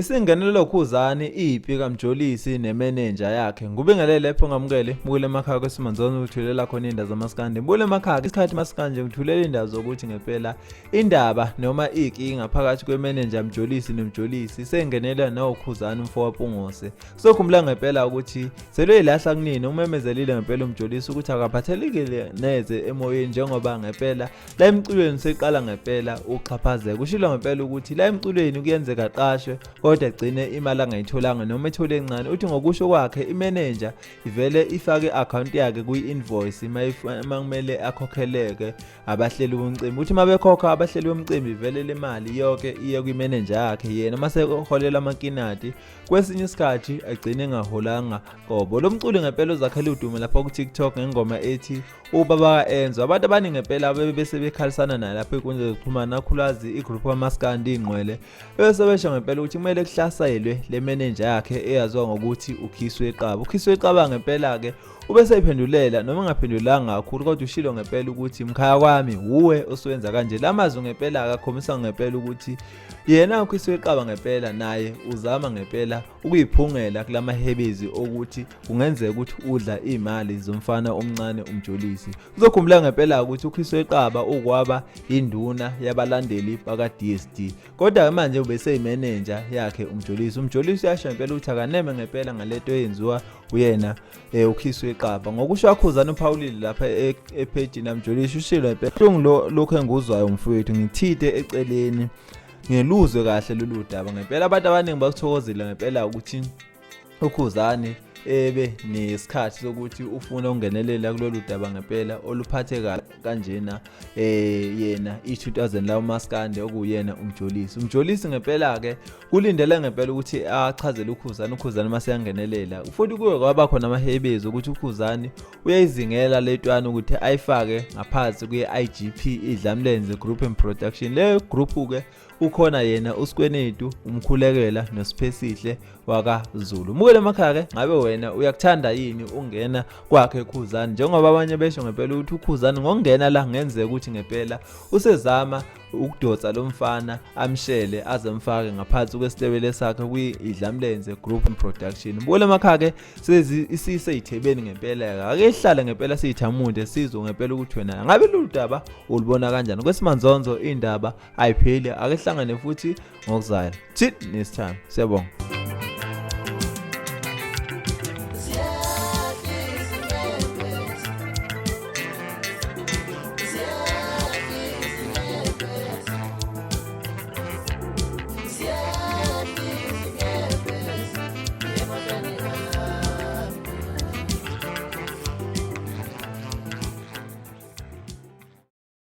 Isingenelo Khuzani eka Mjolisi nemanager yakhe. Ngubingelele lapho ngamukele bukule emakhaya kwesimanzonzo uthulela khona indaba zaMaskand. Bukule emakhaya isikhathi Maskand ngithulela indaba zokuthi ngempela indaba noma inkinga phakathi kwemanager Mjolisi noMjolisi sengenela noKhuzani mfowapungose. Sokhumbula ngempela ukuthi seluyilahla kunini umemezelile ngempela uMjolisi ukuthi akaphathelekile neze emoyeni njengoba ngempela la emculweni seqala ngempela uxhaphazeka. Kushilo ngempela ukuthi la emculweni kuyenzeka qashwe kodwa egcine imali angayitholanga noma ethole encane. Uthi ngokusho kwakhe imanager ivele ifake account yakhe kwi-invoice kumele akhokheleke abahleli bomcimbi. Uthi mabekhokha abahleli bomcimbi ivele le mali yonke iye kwimanager yakhe yena mase eholela amakinati. Kwesinye isikhathi agcine engaholanga qobo. Lo mculi ngempela uzakhele udumo lapha ku TikTok ngengoma ethi ubaba kaEnzo. Abantu abaningi ngempela bese bekhalisana naye lapha enkundleni zokuxhumana kakhulukazi igroup kaMaskand ingqwele. Bese besho ngempela ukuthi kumele kuhlaselwe le manager yakhe eyaziwa ngokuthi uKhizwe eka. uKhizwe eka ngempela ke ubese iphendulela noma ngaphendulanga kakhulu kodwa ushilo ngempela ukuthi mkhaya kwami uwe osebenza kanje. Lamazwi ngempela akakhombisa ngempela ukuthi yena uKhizwe eka ngempela naye uzama ngempela ukuyiphungela kulamahebezi ukuthi kungenzeka ukuthi udla imali zomfana omncane uMjolisi. Uzokhumbula ngempela ukuthi uKhizwe eka ukwaba induna yabalandeli baka DSD kodwa manje ubese imanager yakhe uMjolisi. uMjolisi yasho ngempela ukuthi akaneme ngempela ngaleto eyenziwa uyena uKhizwe eka. Ngokusho Khuzani uPaulile lapha epage naMjolisi ushilo ngempela lokho enguzwayo mfowethu ngithithe eceleni ngeluzwe kahle lolu daba ngempela. Abantu abaningi bakuthokozile ngempela ukuthi uKhuzani ebe nesikhathi sokuthi ufuna ukungenelela kulolu daba ngempela oluphatheka kanjena yena i2000 la uMaskand okuyena uMjolisi. uMjolisi ngempela ke kulindele ngempela ukuthi achazele uKhuzani mase yangenelela. Futhi kuye kwaba khona amahebezi ukuthi uKhuzani uyayizingela letwana ukuthi ayifake ngaphansi kwe-IGP idlamlenze group and production. Le group ke ukhona yena uSkwenetu umkhulekela noSiphesihle wakaZulu. Mukele emakhaya ke ngabe wena uyakuthanda yini ungena kwakhe Khuzani njengoba abanye besho ngempela ukuthi uKhuzani ngokungena la ngenzeka ukuthi ngempela usezama ukudotsa lo mfana amshele azemfake ngaphansi kwesitebele sakhe kwi-idlamlenze group and production. Mukele emakhaya ke siseyithebeni ngempela ake ihlale ngempela siyithamunde sizwe ngempela ukuthi wena ngabe lolu daba ulibona kanjani. Kwesimanzonzo indaba ayipheli ake hlangane futhi ngokuzayo. Till next time. Siyabonga.